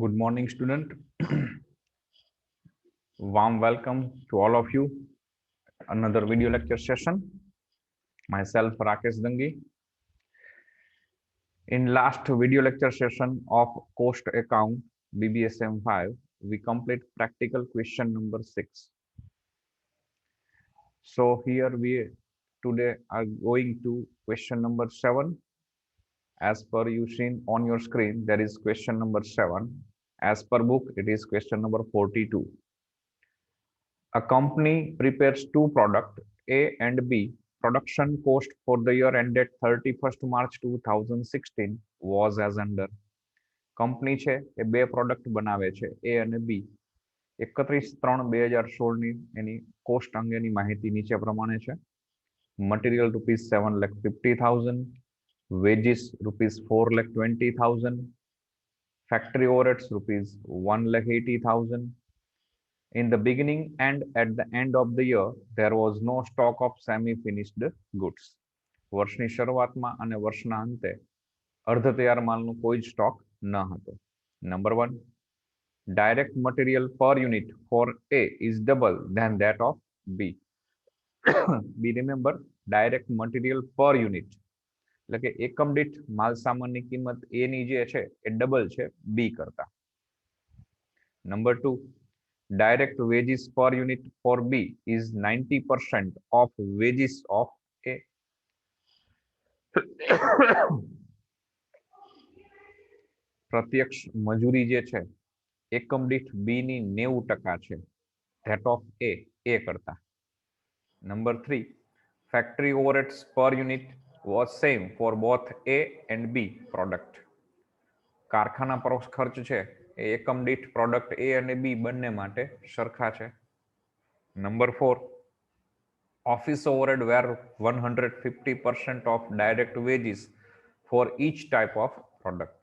Good morning, student. Warm welcome to all of you. Another video lecture session. Myself, Rakesh Dangi. In last video lecture session of Cost Account BBSM 5, we complete practical question number 6. So here we today are going to question number 7. As per you seen on your screen, there is question number 7. As per book, it is question number 42. A company prepares two products, A and B. Production cost for the year ended 31st March 2016 was as under. Company છે એ બે product બનાવે છે એ અને બી 31/3/2016 ની એની cost અંગેની માહિતી નીચે પ્રમાણે છે. Material ₹7,50,000, veggies ₹4,20,000, factory overheads ₹1,80,000. In the beginning and at the end of the year, there was no stock of semi-finished goods. વર્ષની શરૂઆતમાં અને વર્ષના અંતે અર્ધ તૈયાર માલનો કોઈ જ સ્ટોક ન હતો. Number 1, direct material per unit for A is double than that of B. Be remember, direct material per unit એટલે કે એકમ દીઠ માલ સામાનની કિંમત A ની જે છે એ ડબલ છે B કરતા. Number 2, direct wages per unit for B is 90% of wages of A. પ્રત્યક્ષ મજૂરી જે છે એકમ દીઠ B ની 90% છે, that of A કરતા. Number 3, factory overheads per unit was same for both A and B product. કારખાના પરોક્ષ ખર્ચ છે એ એકમ દીઠ પ્રોડક્ટ A અને B બંને માટે સરખા છે. Number 4, office overhead were 150% of direct wages for each type of product.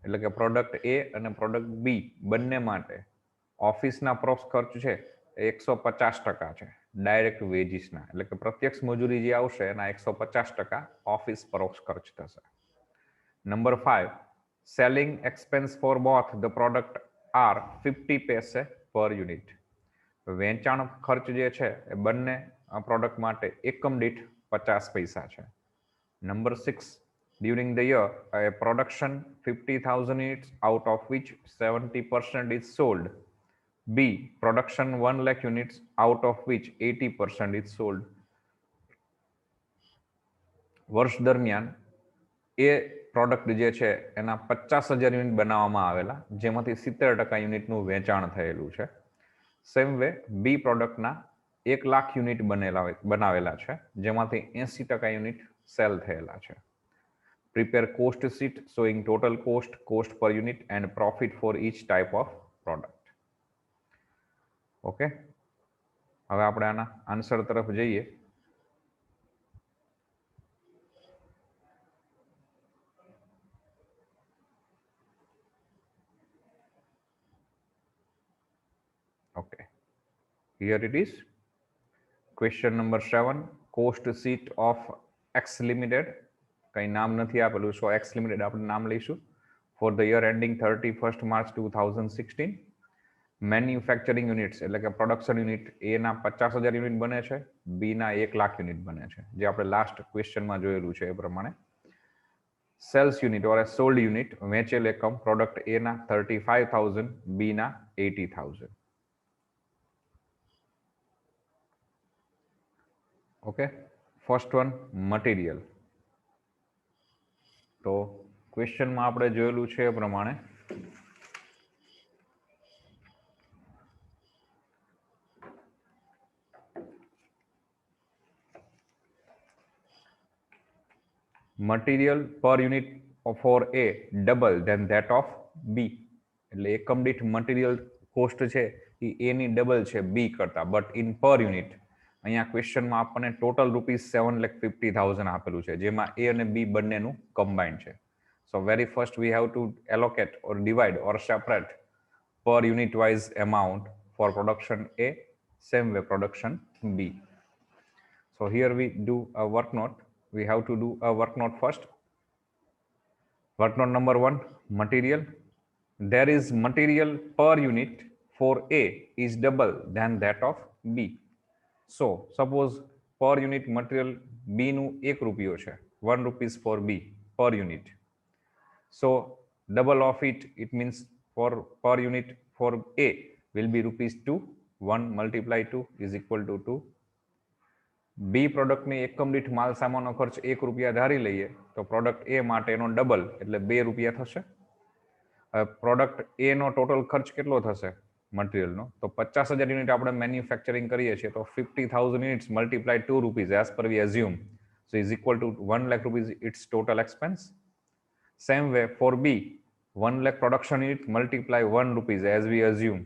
એટલે કે પ્રોડક્ટ A અને પ્રોડક્ટ B બંને માટે ઓફિસના પરોક્ષ ખર્ચ છે એ 150% છે ડાયરેક્ટ વેજીસના, એટલે કે પ્રત્યક્ષ મજૂરી જે આવશે એના 150% ઓફિસ પરોક્ષ ખર્ચ થશે. Number 5, selling expense for both the product are 50 paise per unit. વેચાણ ખર્ચ જે છે એ બંને પ્રોડક્ટ માટે એકમ દીઠ 50 પૈસા છે. Number 6, during the year a production 50,000 units out of which 70% is sold. B, production 1 lakh units out of which 80% is sold. વર્ષ દરમિયાન એ પ્રોડક્ટ જે છે એના 50,000 યુનિટ બનાવવામાં આવેલા, જેમાંથી 70% યુનિટનું વેચાણ થયેલું છે. સેમ વે બી પ્રોડક્ટના 1 લાખ યુનિટ બનાવેલા છે, જેમાંથી 80% યુનિટ સેલ થયેલા છે. Prepare cost sheet showing total cost, cost per unit and profit for each type of product. Okay, હવે આપણે આના આન્સર તરફ જઈએ. Okay, here it is. Question number 7, cost sheet of X Limited. કઈ નામ નથી આપેલું, સો X Limited આપણે નામ લઈશું. For the year ending 31st March 2016. Manufacturing units એટલે કે પ્રોડક્શન યુનિટ એ ના 50,000 યુનિટ બને છે, બી ના 1 લાખ યુનિટ બને છે, જે આપણે લાસ્ટ ક્વેશ્ચનમાં જોયેલું છે એ પ્રમાણે. Sales unit or sold unit વેચેલ એકમ પ્રોડક્ટ એ ના 35,000, બી ના 80,000. Okay, first one material. તો ક્વેશ્ચનમાં આપણે જોયેલું છે એ પ્રમાણે મટીરિયલ પર unit for A double then that of B. એટલે એકમ દીઠ મટીરિયલ કોસ્ટ છે એ એની ડબલ છે બી કરતા, બટ ઇન પર યુનિટ અહીંયા ક્વેશ્ચનમાં આપણને ટોટલ ₹7,50,000 આપેલું છે, જેમાં એ અને બી બંનેનું કમ્બાઇન્ડ છે. સો very first we have to allocate or divide or separate per unit wise amount for production A, same way production B. So here we do a work note. We have to do a work note first. Work note number 1, material. there is material per unit for A is double than that of B. So suppose per unit material B નું 1 રૂપિયો છે, 1 rupees for B per unit. So double of it means for per unit for A will be rupees 2. 1 multiply 2 is equal to 2. બી પ્રોડક્ટની એકમ દીઠ માલ સામાનનો ખર્ચ 1 રૂપિયા ધારી લઈએ તો પ્રોડક્ટ એ માટેનો ડબલ એટલે 2 રૂપિયા થશે. પ્રોડક્ટ એ નો ટોટલ ખર્ચ કેટલો થશે મટીરિયલનો? તો 50,000 યુનિટ આપણે મેન્યુફેક્ચરિંગ કરીએ છીએ તો 50,000 units multiply 2 rupees as per we assume, so is equal to 1 lakh rupees its total expense. Same way for B, 1 lakh production unit multiply 1 rupees as we assume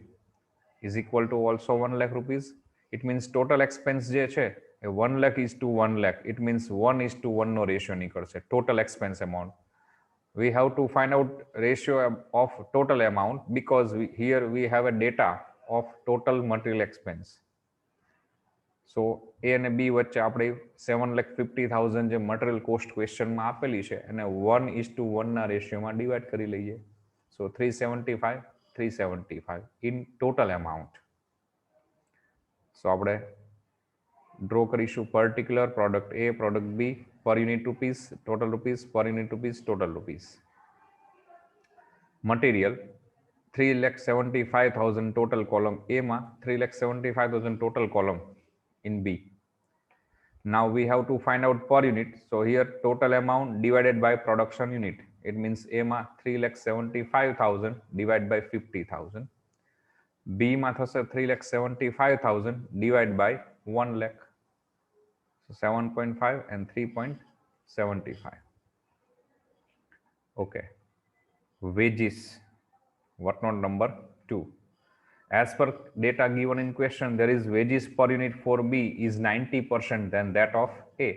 is equal to also 1 lakh rupees. It means total expense જે છે એ 1 lakh is to 1 lakh. It means 1:1 નો ratio નીકળશે total expense amount. We have to find out ratio of total amount because here we have a data of total material expense. So A અને B વચ્ચે આપણે 7,50,000 જે material cost ક્વેશ્ચનમાં આપેલી છે એને 1:1 ના રેશિયોમાં ડિવાઈડ કરી લઈએ. So 375 in total amount. So આપણે ડ્રો કરીશું particular product A, product B, per unit rupees, total rupees, per unit rupees, total rupees. Material 3,75,000 total column A માં, 3,75,000 total column in B. Now we have to find out per unit. So here total amount divided by production unit. It means A માં 3,75,000 divided by 50,000. B માં થશે 3,75,000 divided by 1 lakh. So 7.5 and 3.75. Okay. Wages. What not number 2. As per data given in question, there is wages per unit for B is 90% than that of A.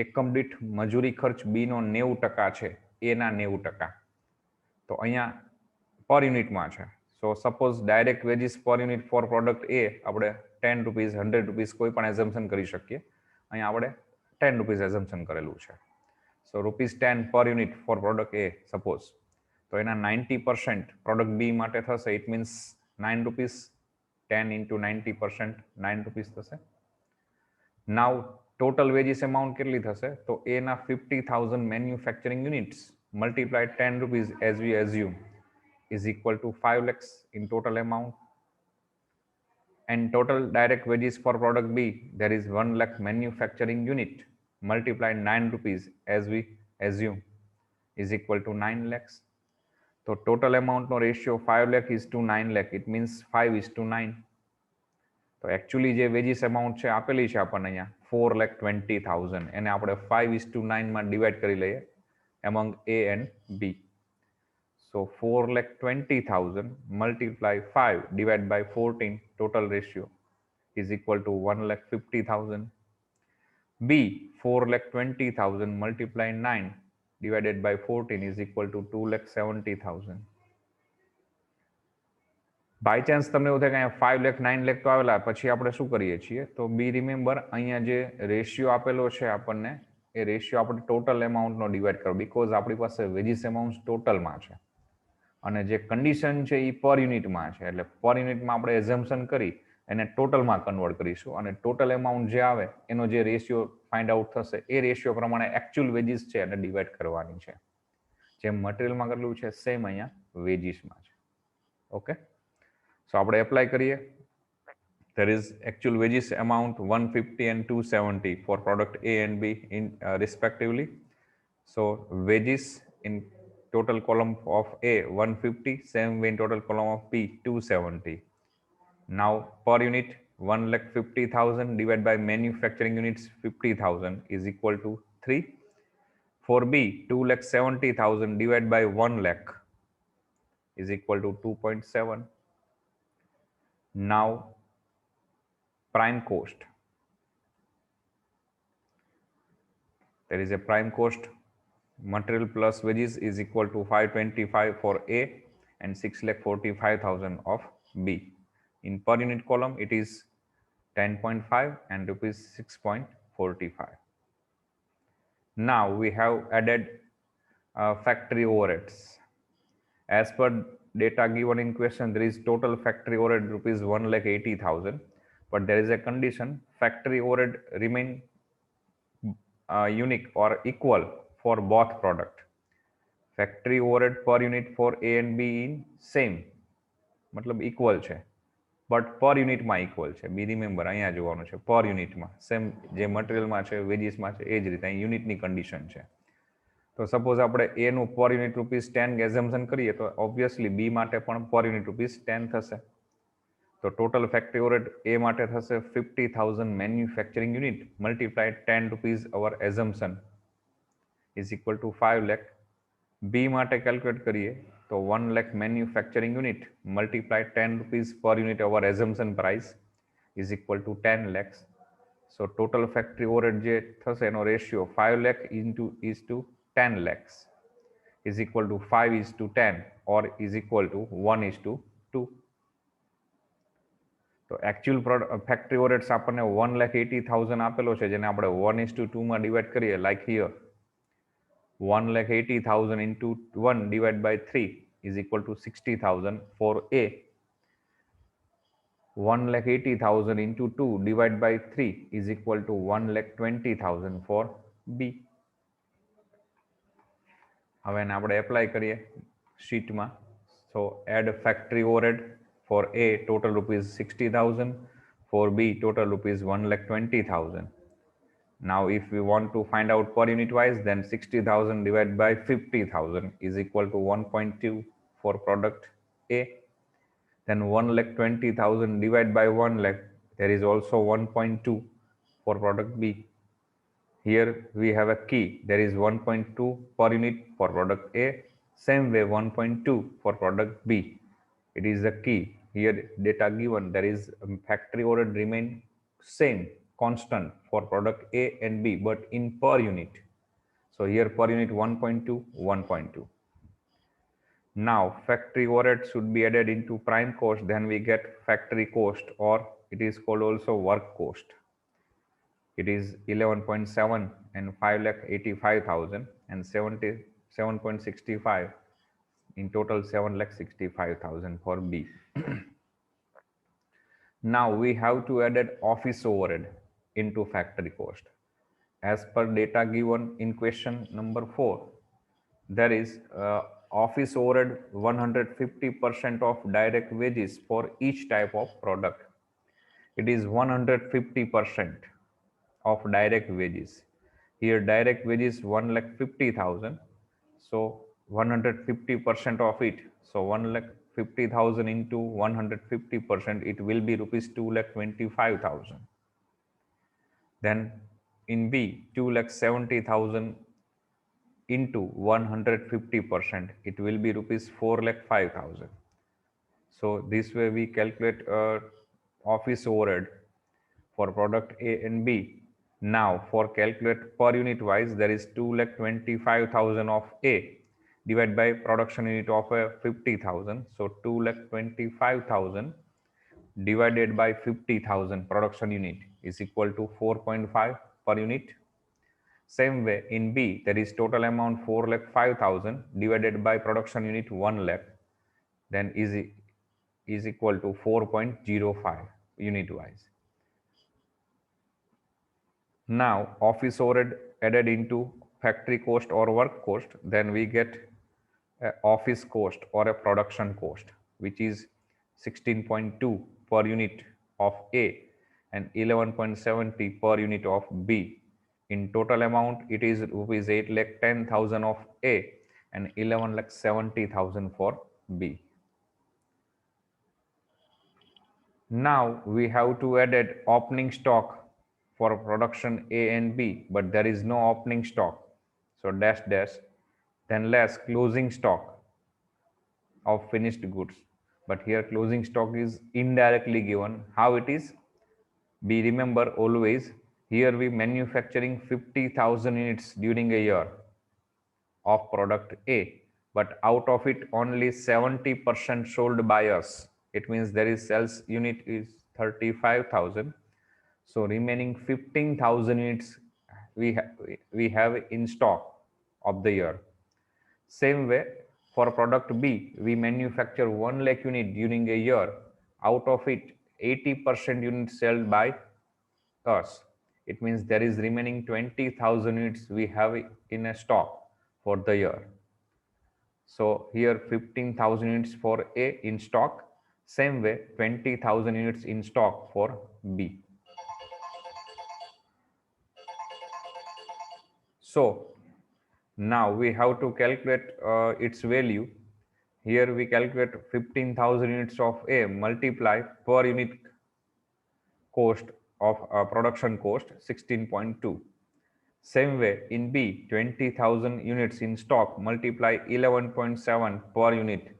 એકમ દીઠ મજૂરી ખર્ચ B નો 90% છે, A ના 90%. તો અહીંયા પર યુનિટમાં છે. So suppose direct wages per unit for product A આપણે 10 rupees, 100 rupees કોઈ પણ assumption કરી શકીએ. અહીંયા આપણે 10 rupees assumption કરેલું છે. So rupees 10 per unit for product A suppose. તો એના 90% પ્રોડક્ટ બી માટે થશે. It means 9 rupees. 10 into 90% 9 rupees થશે. નાવ ટોટલ વેજીસ અમાઉન્ટ કેટલી થશે? તો એના 50,000 manufacturing units multiply 10 rupees as we assume is equal to 5 lakhs in total amount. And total direct wages for product B, there is 1 lakh manufacturing unit multiplied 9 rupees as we assume is equal to 9 lakhs. So total amount no ratio 5 lakh is to 9 lakh. It means 5:9. તો actually જે wages amount છે આપેલી છે આપણને અહીંયા 4,20,000 એને આપણે 5:9 માં ડિવાઈડ કરી લઈએ among A and B. So 4,20,000 multiply 5 divided by 14 total ratio is equal to 1,50,000. B 4,20,000 multiply 9 divided by 14 is equal to 2,70,000. By chance તમને એવું થાય કે અહીંયા 5 લાખ 9 લાખ તો આવેલા, પછી આપણે શું કરીએ છીએ? તો બી રિમેમ્બર અહીંયા જે રેશિયો આપેલો છે આપણને એ રેશિયો આપણે ટોટલ એમાઉન્ટનો ડિવાઈડ કરો, બીકોઝ આપણી પાસે વેજીસ એમાઉન્ટ ટોટલમાં છે અને જે કન્ડિશન છે એ પર યુનિટમાં છે. એટલે પર યુનિટમાં આપણે એઝમ્પશન કરી એને ટોટલમાં કન્વર્ટ કરીશું અને ટોટલ એમાઉન્ટ જે આવે એનો જે રેશિયો ફાઇન્ડ આઉટ થશે એ રેશિયો પ્રમાણે એકચ્યુઅલ વેજીસ છે એને ડિવાઈડ કરવાની છે. જેમ મટીરિયલમાં કરેલું છે સેમ અહીંયા વેજીસમાં છે. ઓકે, સો આપણે એપ્લાય કરીએ. There is actual wages amount 150 and 270 for product A and B in respectively. So wages in total column of A 150, same way in total column of B 270. Now per unit 1,50,000 divided by manufacturing units 50,000 is equal to 3. For B 2,70,000 divided by 1 lakh is equal to 2.7. Now prime cost. There is a prime cost material plus wages is equal to 525 for A and 6,45,000 of B. In per unit column it is 10.5 and rupees 6.45. Now we have added factory overheads. As per data given in question, there is total factory overhead rupees 1,80,000, but there is a condition: factory overhead remain unique or equal for both product. Factory overhead per unit for A and B in same, मतलब equal છે, but પર યુનિટમાં equal છે. Be remember અહીંયા જોવાનું છે, પર યુનિટમાં સેમ જે મટીરિયલમાં છે, વેજીસમાં છે, એ જ રીતે અહીં યુનિટની કન્ડિશન છે. તો સપોઝ આપણે એનું પર યુનિટ ₹10 એઝમ્પશન કરીએ તો ઓબ્વિયસલી બી માટે પણ પર યુનિટ ₹10 થશે. તો ટોટલ ફેક્ટરી ઓવરહેડ એ માટે થશે 50,000 manufacturing unit multiplied ₹10 our assumption is equal to 5 lakh. B માટે કેલ્ક્યુલેટ કરીએ તો 1 લાખ મેન્યુફેક્ચરિંગ યુનિટ મલ્ટીપ્લાય ₹10 પર unit our assumption price is equal to 10 lakhs. So total factory overhead જે થશે એનો ratio 5 lakh is to 10 lakhs is equal to 5:10 or is equal to 1:2. તો actual factory overheads આપણને 1,80,000 આપેલો છે, જેને આપણે 1:2 માં ડિવાઈડ કરીએ, like here 1,80,000 into 1 divided by 3 is equal to 60,000 for A. 1,80,000 into 2 divided by 3 is equal to 1,20,000 for B. હવે એને આપણે એપ્લાય કરીએ શીટમાં. So add factory overhead for A total ₹60,000, for B total ₹1,20,000. Now if we want to find out per unit wise, then 60,000 divided by 50,000 is equal to 1.2 for product A. Then 1,20,000 divided by 1 lakh, there is also 1.2 for product B. Here we have a key, there is 1.2 per unit for product A, same way 1.2 for product B. It is the key. Here data given, there is factory overhead remain same, constant for product A and B, but in per unit. So here per unit 1.2, 1.2. Now factory overhead should be added into prime cost, then we get factory cost, or it is called also work cost. It is 11.7 and 5,85,000 and 77.65, in total 7,65,000 for B. Now we have to add office overhead into factory cost. As per data given in question number 4, there is office overhead 150% of direct wages for each type of product. It is 150% of direct wages. Here direct wages 1,50,000. So 150% of it. So 1,50,000 into 150%, it will be ₹2,25,000. Then in B, 2,70,000 into 150%, it will be ₹4,05,000. So this way we calculate office overhead for product A and B. Now for calculate per unit wise, there is 2,25,000 of A divided by production unit of 50,000. So 2,25,000 divided by 50,000 production unit is equal to 4.5 per unit. Same way in B, there is total amount 4,05,000 divided by production unit 1 lakh, then is equal to 4.05 unit wise. Now office overhead added into factory cost or work cost, then we get a office cost or a production cost, which is 16.2 per unit of A and 11.70 per unit of B. In total amount, it is ₹8,10,000 of A and 11,70,000 for B. Now we have to add opening stock for production A and B, but there is no opening stock. So dash dash, then less closing stock of finished goods. But here closing stock is indirectly given. How it is? Be remember always, here we manufacturing 50,000 units during a year of product A, but out of it only 70% sold by us. It means there is sales unit is 35,000. So remaining 15,000 units we have in stock of the year. Same way For product B, we manufacture 1 lakh unit during a year. Out of it, 80% units sold by us. It means there is remaining 20,000 units we have in a stock for the year. So here 15,000 units for A in stock. Same way 20,000 units in stock for B. So now we have to calculate its value. Here we calculate 15,000 units of A multiply per unit cost of production cost 16.2. Same way in B, 20,000 units in stock multiply 11.7 per unit.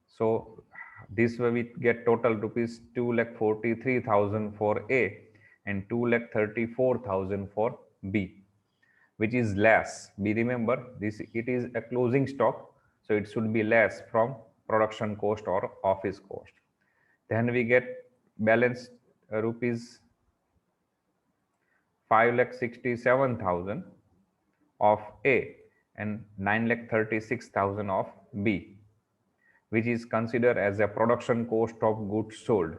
So this way we get total rupees 2,43,000 for A and 2,34,000 for B, which is less. Be remember this, it is a closing stock, so it should be less from production cost or office cost. Then we get balance rupees 5,67,000 of A and 9,36,000 of B, which is considered as a production cost of goods sold.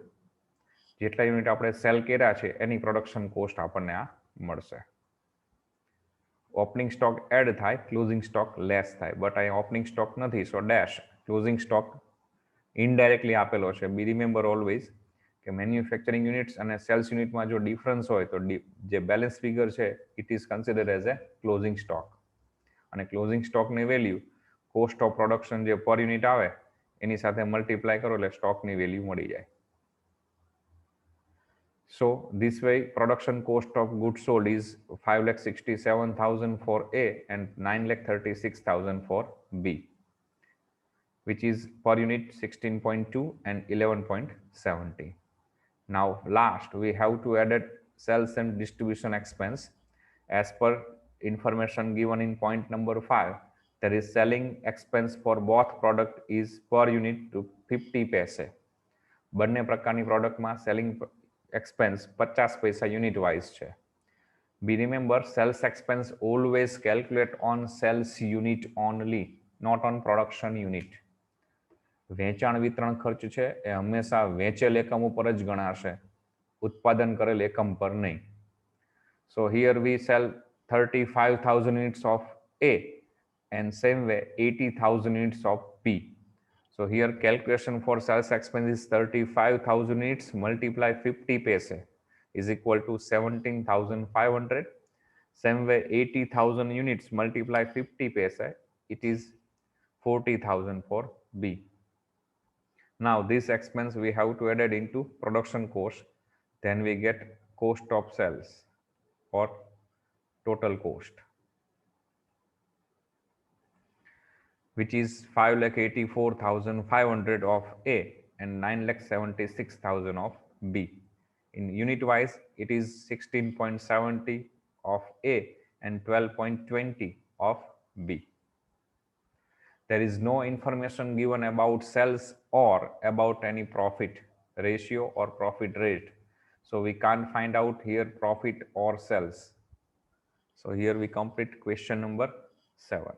જેટલા unit આપણે sell કર્યા છે એની production cost આપણને આ મળશે. Opening stock add થાય, closing stock less થાય, બટ અહીં ઓપનિંગ સ્ટોક નથી, so dash closing stock indirectly આપેલો છે. બી રિમેમ્બર ઓલવેઝ કે મેન્યુફેક્ચરિંગ યુનિટ્સ અને સેલ્સ યુનિટમાં જો ડિફરન્સ હોય તો જે બેલેન્સ ફિગર છે it is considered as a closing stock. અને ક્લોઝિંગ સ્ટોકની વેલ્યુ કોસ્ટ ઓફ પ્રોડક્શન જે પર યુનિટ આવે એની સાથે મલ્ટીપ્લાય કરો એટલે સ્ટોકની વેલ્યુ મળી જાય. So this way production cost of goods sold is 5,67,000 for A and 9,36,000 for B, which is per unit 16.2 and 11.70. Now last we have to add sales and distribution expense. As per information given in point number 5, there is selling expense for both product is per unit to 50 paise. બંને પ્રકારની પ્રોડક્ટમાં selling expense 50 પૈસા unit wise છે. Be remember sales expense always calculate on sales unit only, not on production unit. વેચાણ વિતરણ ખર્ચ છે એ હંમેશા વેચેલ એકમ ઉપર જ ગણાશે, ઉત્પાદન કરેલ એકમ પર નહીં. સો here we cell 35,000 units of A and same way 80,000 units of B. So here calculation for sales expense is 35,000 units multiply 50 paise is equal to 17,500. Same way 80,000 units multiply 50 paise, it is 40,000 for B. Now this expense we have to add it into production cost. Then we get cost of sales or total cost, which is 5,84,500 of A and 9,76,000 of B. In unit wise, it is 16.70 of A and 12.20 of B. There is no information given about sales or about any profit ratio or profit rate. So we can't find out here profit or sales. So here we complete question number 7.